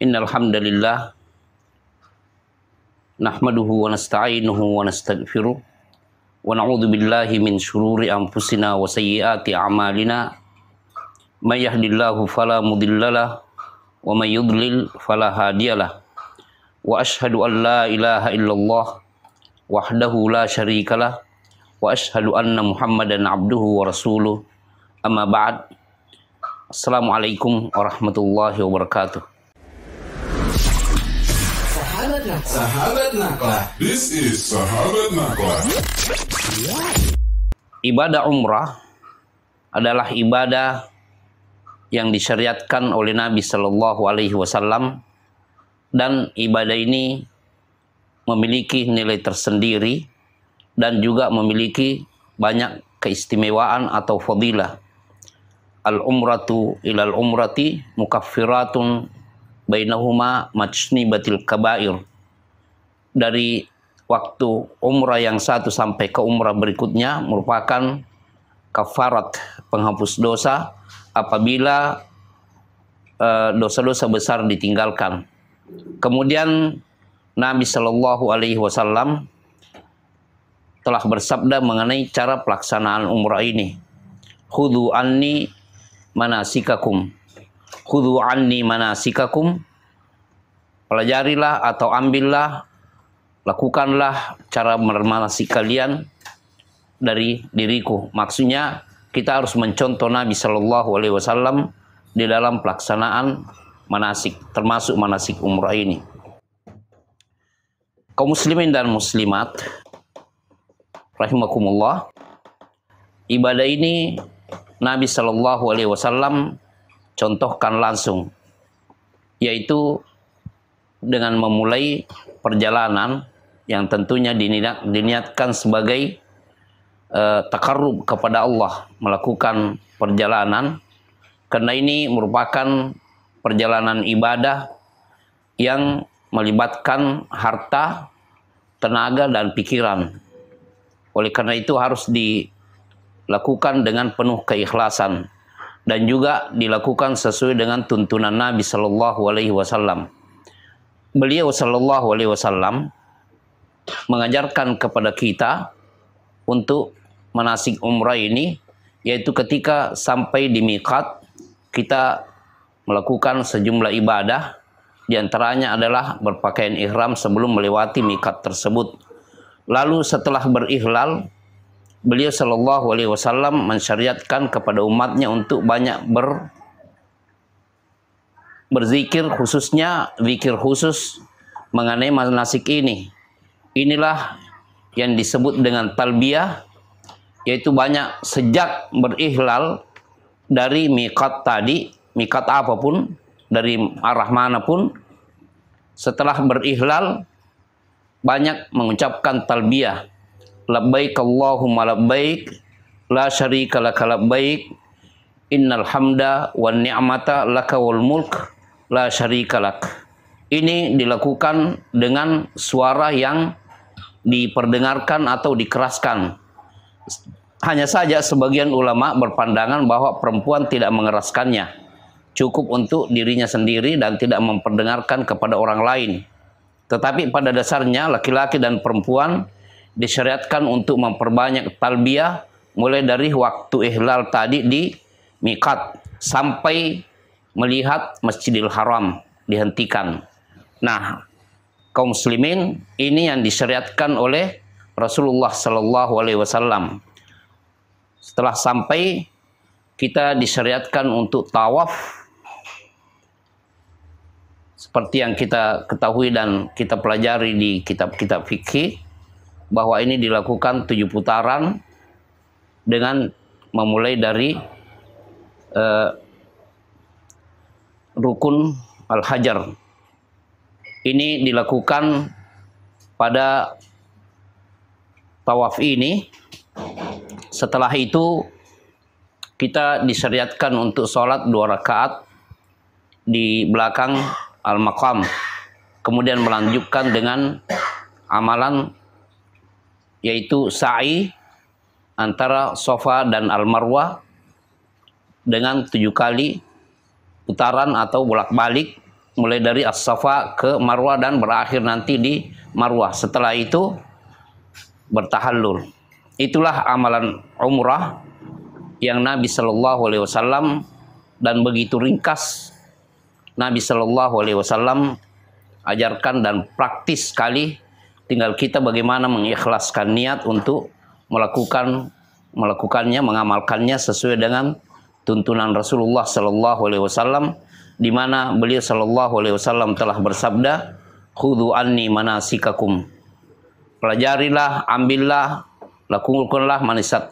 Innal hamdalillah nahmaduhu wa nasta'inuhu wa nastaghfiruh wa na'udzu billahi min shururi anfusina wa sayyiati a'malina may yahdihillahu fala mudhillalah wa may yudlil fala hadiyalah wa asyhadu an la ilaha illallah wahdahu la syarikalah wa asyhadu anna Muhammadan abduhu wa rasuluh. Amma ba'd. Assalamualaikum warahmatullahi wabarakatuh. Sahabat Naklah. This is Sahabat Naklah. Ibadah umrah adalah ibadah yang disyariatkan oleh Nabi Shallallahu Alaihi Wasallam, dan ibadah ini memiliki nilai tersendiri dan juga memiliki banyak keistimewaan atau fadilah. Al-umratu ilal umrati mukaffiratun bainahuma majnibatil kabair. Dari waktu umrah yang satu sampai ke umrah berikutnya merupakan kafarat, penghapus dosa apabila dosa-dosa besar ditinggalkan. Kemudian Nabi Shallallahu Alaihi Wasallam telah bersabda mengenai cara pelaksanaan umrah ini. Khudhu anni manasikakum. Khudhu anni manasikakum. Pelajarilah atau ambillah, lakukanlah cara bermanasik kalian dari diriku. Maksudnya kita harus mencontoh Nabi Shallallahu Alaihi Wasallam di dalam pelaksanaan manasik, termasuk manasik umrah ini. Kaum muslimin dan muslimat rahimakumullah, ibadah ini Nabi Shallallahu Alaihi Wasallam contohkan langsung, yaitu dengan memulai perjalanan yang tentunya diniatkan sebagai takarrub kepada Allah, melakukan perjalanan, karena ini merupakan perjalanan ibadah yang melibatkan harta, tenaga, dan pikiran. Oleh karena itu harus dilakukan dengan penuh keikhlasan dan juga dilakukan sesuai dengan tuntunan Nabi Shallallahu Alaihi Wasallam. Beliau Shallallahu Alaihi Wasallam mengajarkan kepada kita untuk manasik umrah ini, yaitu ketika sampai di miqat kita melakukan sejumlah ibadah, diantaranya adalah berpakaian ihram sebelum melewati miqat tersebut. Lalu setelah berihlal, beliau Shallallahu Alaihi Wasallam mensyariatkan kepada umatnya untuk banyak berzikir, khususnya zikir khusus mengenai manasik ini. Inilah yang disebut dengan talbiyah, yaitu banyak sejak berihlal dari miqat tadi, miqat apapun, dari arah manapun, setelah berihlal banyak mengucapkan talbiyah. Labbaik Allahumma labbaik, la syarika laka labbaik, innal hamda wan ni'mata laka wal mulk, la syarika lak. Ini dilakukan dengan suara yang diperdengarkan atau dikeraskan. Hanya saja sebagian ulama berpandangan bahwa perempuan tidak mengeraskannya, cukup untuk dirinya sendiri dan tidak memperdengarkan kepada orang lain. Tetapi pada dasarnya laki-laki dan perempuan disyariatkan untuk memperbanyak talbiyah mulai dari waktu ihlal tadi di miqat sampai melihat Masjidil Haram dihentikan. Nah, kaum muslimin, ini yang disyariatkan oleh Rasulullah Sallallahu Alaihi Wasallam. Setelah sampai, kita disyariatkan untuk tawaf, seperti yang kita ketahui dan kita pelajari di kitab-kitab fikih, bahwa ini dilakukan 7 putaran dengan memulai dari rukun al-hajar. Ini dilakukan pada tawaf ini. Setelah itu kita disyariatkan untuk sholat 2 rakaat di belakang al-maqam, kemudian melanjutkan dengan amalan yaitu sa'i antara Safa dan Al-Marwah dengan 7 kali putaran atau bolak-balik mulai dari As-Safa ke Marwah dan berakhir nanti di Marwah. Setelah itu bertahallul. Itulah amalan umrah yang Nabi Shallallahu Alaihi Wasallam, dan begitu ringkas Nabi Shallallahu Alaihi Wasallam ajarkan dan praktis sekali. Tinggal kita bagaimana mengikhlaskan niat untuk melakukannya, mengamalkannya sesuai dengan tuntunan Rasulullah Shallallahu Alaihi Wasallam, di mana beliau Shallallahu Alaihi Wasallam telah bersabda, "Khudhu anni manasikakum." Pelajarilah, ambillah, lakukanlah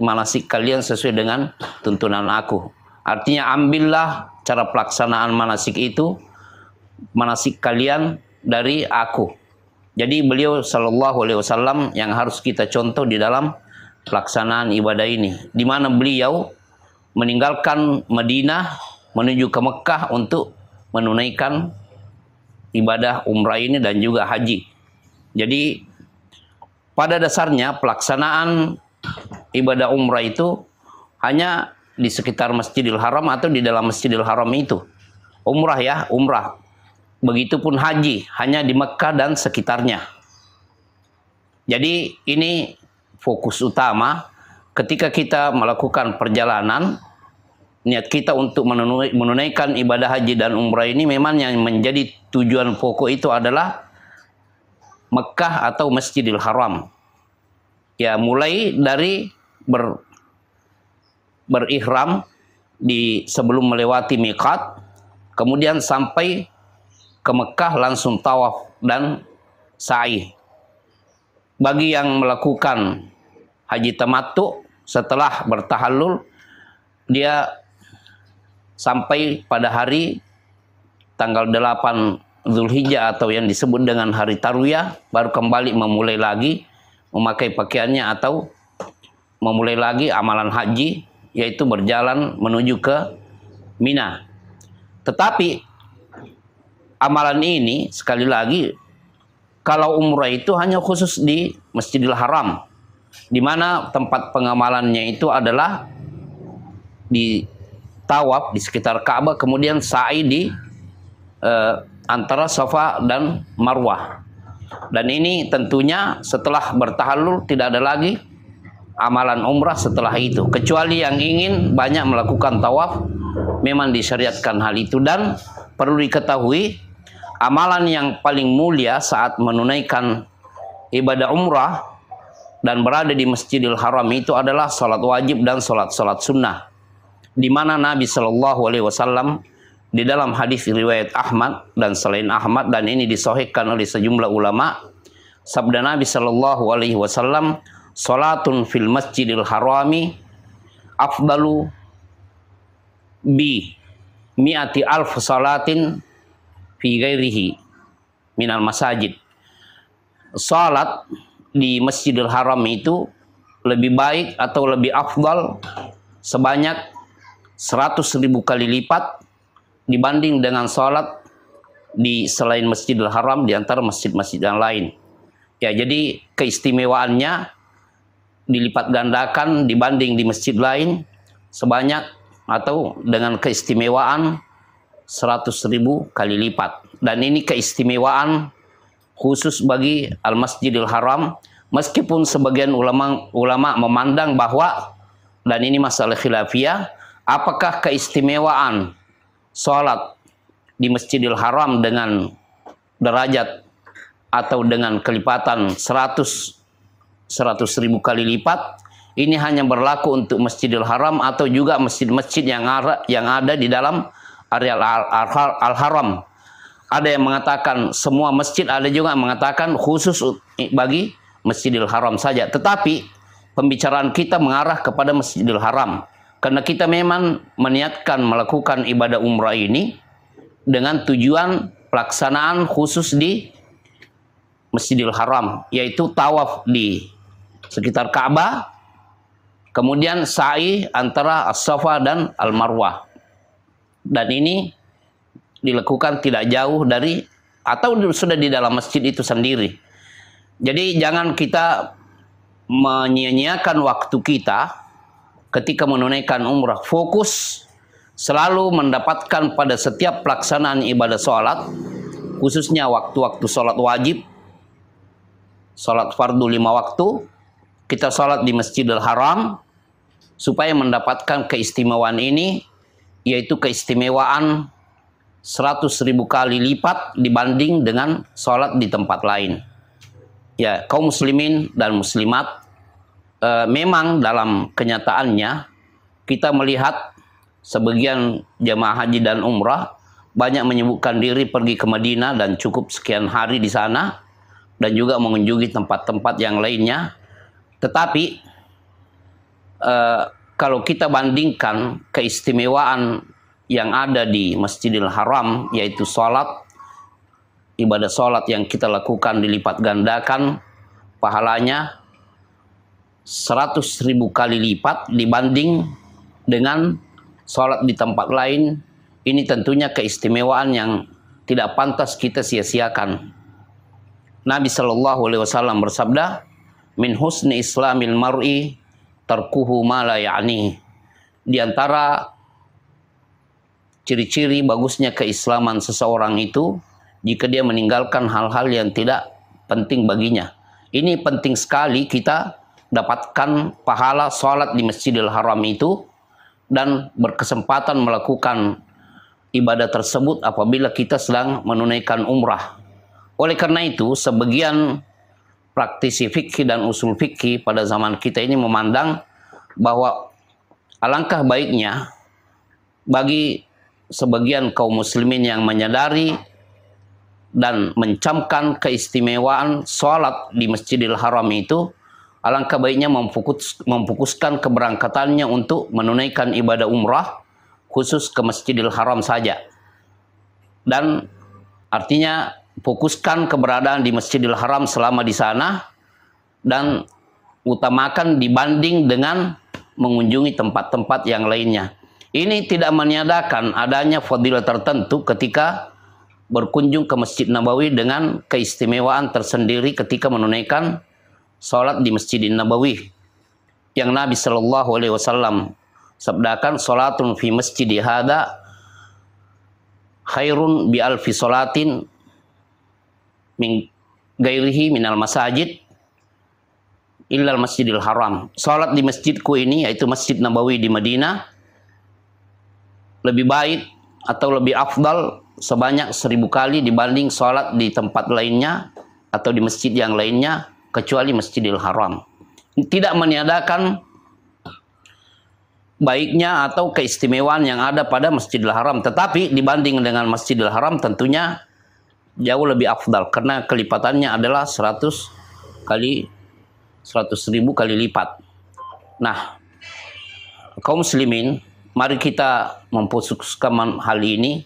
manasik kalian sesuai dengan tuntunan aku. Artinya ambillah cara pelaksanaan manasik itu, manasik kalian dari aku. Jadi beliau Shallallahu Alaihi Wasallam yang harus kita contoh di dalam pelaksanaan ibadah ini, di mana beliau meninggalkan Madinah menuju ke Mekah untuk menunaikan ibadah umrah ini dan juga haji. Jadi pada dasarnya pelaksanaan ibadah umrah itu hanya di sekitar Masjidil Haram atau di dalam Masjidil Haram itu. Umrah ya, umrah. Begitupun haji, hanya di Mekah dan sekitarnya. Jadi ini fokus utama ketika kita melakukan perjalanan. Niat kita untuk menunaikan ibadah haji dan umrah ini memang yang menjadi tujuan pokok itu adalah Mekah atau Masjidil Haram. Ya, mulai dari berihram sebelum melewati miqat, kemudian sampai ke Mekah langsung tawaf dan sa'i. Bagi yang melakukan haji tamattu setelah bertahallul, dia sampai pada hari tanggal 8 Zulhijjah atau yang disebut dengan hari Tarwiyah, baru kembali memulai lagi memakai pakaiannya atau memulai lagi amalan haji, yaitu berjalan menuju ke Mina. Tetapi amalan ini sekali lagi, kalau umrah itu hanya khusus di Masjidil Haram, di mana tempat pengamalannya itu adalah di tawaf di sekitar Ka'bah, kemudian sa'i di antara Safa dan Marwah. Dan ini tentunya setelah bertahallul tidak ada lagi amalan umrah setelah itu, kecuali yang ingin banyak melakukan tawaf, memang disyariatkan hal itu. Dan perlu diketahui, amalan yang paling mulia saat menunaikan ibadah umrah dan berada di Masjidil Haram itu adalah salat wajib dan salat sunnah, di mana Nabi Shallallahu Alaihi Wasallam di dalam hadis riwayat Ahmad dan selain Ahmad, dan ini disahihkan oleh sejumlah ulama, sabda Nabi Shallallahu Alaihi Wasallam, "Salatun fil Masjidil Harami afdalu bi mi'ati alf salatin fi ghairihi minal masajid." Salat di Masjidil Haram itu lebih baik atau lebih afdal sebanyak 100.000 kali lipat dibanding dengan salat di selain Masjidil Haram di antara masjid-masjid yang lain. Ya, jadi keistimewaannya dilipat gandakan dibanding di masjid lain sebanyak atau dengan keistimewaan 100.000 kali lipat. Dan ini keistimewaan khusus bagi Al-Masjidil Haram, meskipun sebagian ulama memandang bahwa, dan ini masalah khilafiyah, apakah keistimewaan sholat di Masjidil Haram dengan derajat atau dengan kelipatan 100.000 kali lipat ini hanya berlaku untuk Masjidil Haram atau juga masjid-masjid yang ada di dalam area Al-Haram. Ada yang mengatakan semua masjid, ada juga yang mengatakan khusus bagi Masjidil Haram saja. Tetapi pembicaraan kita mengarah kepada Masjidil Haram, karena kita memang meniatkan melakukan ibadah umrah ini dengan tujuan pelaksanaan khusus di Masjidil Haram, yaitu tawaf di sekitar Ka'bah, kemudian sa'i antara As-Safa dan Al-Marwah. Dan ini dilakukan tidak jauh dari atau sudah di dalam masjid itu sendiri. Jadi jangan kita menyia-nyiakan waktu kita ketika menunaikan umrah. Fokus selalu mendapatkan pada setiap pelaksanaan ibadah sholat, khususnya waktu-waktu sholat wajib, sholat fardu 5 waktu, kita sholat di Masjidil Haram, supaya mendapatkan keistimewaan ini, yaitu keistimewaan 100.000 kali lipat dibanding dengan sholat di tempat lain. Ya, kaum muslimin dan muslimat, memang dalam kenyataannya kita melihat sebagian jamaah haji dan umrah banyak menyibukkan diri pergi ke Madinah dan cukup sekian hari di sana, dan juga mengunjungi tempat-tempat yang lainnya. Tetapi kalau kita bandingkan keistimewaan yang ada di Masjidil Haram, yaitu sholat, ibadah sholat yang kita lakukan dilipat gandakan pahalanya 100.000 kali lipat dibanding dengan sholat di tempat lain. Ini tentunya keistimewaan yang tidak pantas kita sia-siakan. Nabi SAW bersabda, min husni islamil mar'i tarkuhu ma la ya'ni. Di antara ciri-ciri bagusnya keislaman seseorang itu jika dia meninggalkan hal-hal yang tidak penting baginya. Ini penting sekali kita dapatkan pahala sholat di Masjidil Haram itu dan berkesempatan melakukan ibadah tersebut apabila kita sedang menunaikan umrah. Oleh karena itu, sebagian praktisi fikih dan usul fikih pada zaman kita ini memandang bahwa alangkah baiknya bagi sebagian kaum muslimin yang menyadari dan mencamkan keistimewaan sholat di Masjidil Haram itu, alangkah baiknya memfokuskan keberangkatannya untuk menunaikan ibadah umrah khusus ke Masjidil Haram saja. Dan artinya fokuskan keberadaan di Masjidil Haram selama di sana dan utamakan dibanding dengan mengunjungi tempat-tempat yang lainnya. Ini tidak meniadakan adanya fadilah tertentu ketika berkunjung ke Masjid Nabawi dengan keistimewaan tersendiri ketika menunaikan sholat di Masjid Nabawi. Yang Nabi SAW sabdakan, sholatun fi masjidi hada khairun bi alfi sholatin min gairihi minal masajid illal Masjidil Haram. Salat di masjidku ini, yaitu Masjid Nabawi di Madinah, lebih baik atau lebih afdal sebanyak 1000 kali dibanding salat di tempat lainnya atau di masjid yang lainnya kecuali Masjidil Haram. Tidak meniadakan baiknya atau keistimewaan yang ada pada Masjidil Haram, tetapi dibanding dengan Masjidil Haram tentunya jauh lebih afdal karena kelipatannya adalah 100.000 kali lipat. Nah, kaum muslimin, mari kita memfokuskan hal ini,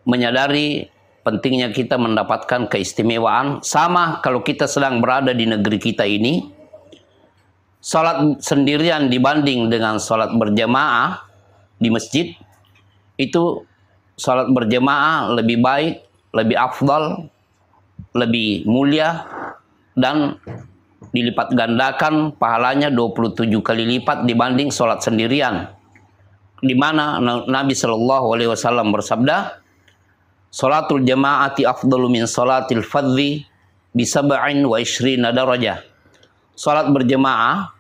menyadari pentingnya kita mendapatkan keistimewaan. Sama kalau kita sedang berada di negeri kita ini, salat sendirian dibanding dengan salat berjamaah di masjid, itu salat berjamaah lebih baik, lebih afdal, lebih mulia, dan dilipat gandakan pahalanya 27 kali lipat dibanding sholat sendirian. Di mana Nabi SAW bersabda, sholatul jama'ati afdalu min sholatil fadhi bisab'in wa ishrina darajah. Sholat berjamaah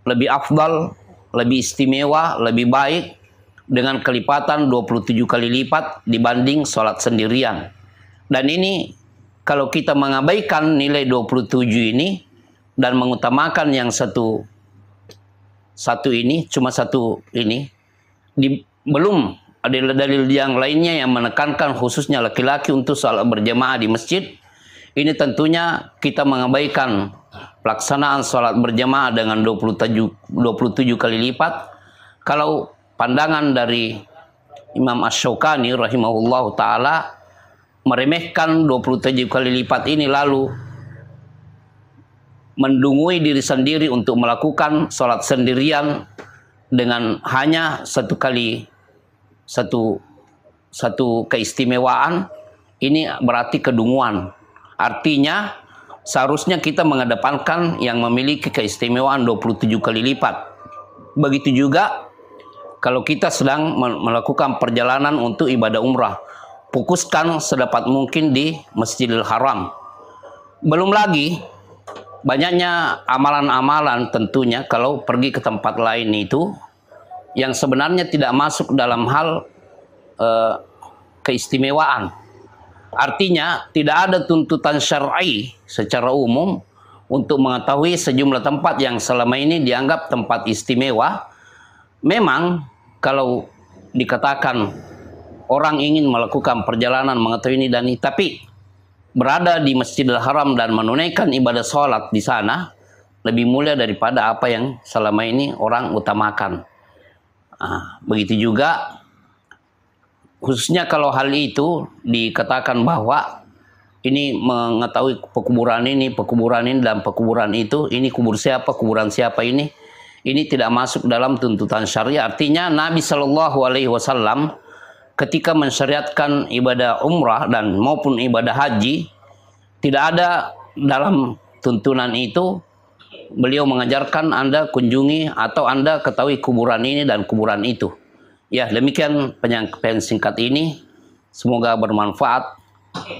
lebih afdal, lebih istimewa, lebih baik dengan kelipatan 27 kali lipat dibanding sholat sendirian. Dan ini kalau kita mengabaikan nilai 27 ini dan mengutamakan yang satu ini, cuma satu ini, belum ada dalil yang lainnya yang menekankan khususnya laki-laki untuk sholat berjamaah di masjid. Ini tentunya kita mengabaikan pelaksanaan sholat berjamaah dengan 27 kali lipat. Kalau pandangan dari Imam Asy-Syaukani rahimahullah ta'ala meremehkan 27 kali lipat ini lalu mendungui diri sendiri untuk melakukan sholat sendirian dengan hanya satu keistimewaan, ini berarti kedunguan. Artinya seharusnya kita mengedepankan yang memiliki keistimewaan 27 kali lipat. Begitu juga kalau kita sedang melakukan perjalanan untuk ibadah umrah, fokuskan sedapat mungkin di Masjidil Haram. Belum lagi banyaknya amalan-amalan tentunya kalau pergi ke tempat lain itu yang sebenarnya tidak masuk dalam hal keistimewaan. Artinya tidak ada tuntutan syar'i secara umum untuk mengetahui sejumlah tempat yang selama ini dianggap tempat istimewa. Memang kalau dikatakan orang ingin melakukan perjalanan mengetahui ini dan ini, tapi berada di Masjidil Haram dan menunaikan ibadah sholat di sana lebih mulia daripada apa yang selama ini orang utamakan. Begitu juga khususnya kalau hal itu dikatakan bahwa ini mengetahui pekuburan ini dan pekuburan itu, ini kubur siapa, kuburan siapa ini tidak masuk dalam tuntutan syariat. Artinya Nabi Shallallahu Alaihi Wasallam ketika mensyariatkan ibadah umrah dan maupun ibadah haji, tidak ada dalam tuntunan itu beliau mengajarkan Anda kunjungi atau Anda ketahui kuburan ini dan kuburan itu. Ya, demikian penyampaian singkat ini. Semoga bermanfaat.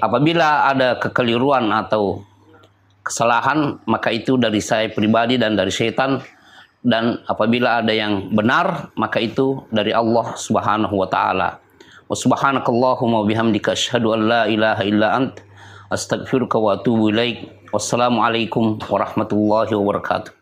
Apabila ada kekeliruan atau kesalahan, maka itu dari saya pribadi dan dari syaitan. Dan apabila ada yang benar, maka itu dari Allah Subhanahu wa taala. Wa subhanakallahumma bihamdika asyhadu an la ilaha illa ant astaghfiruka wa atubu ilaik. Wassalamualaikum warahmatullahi wabarakatuh.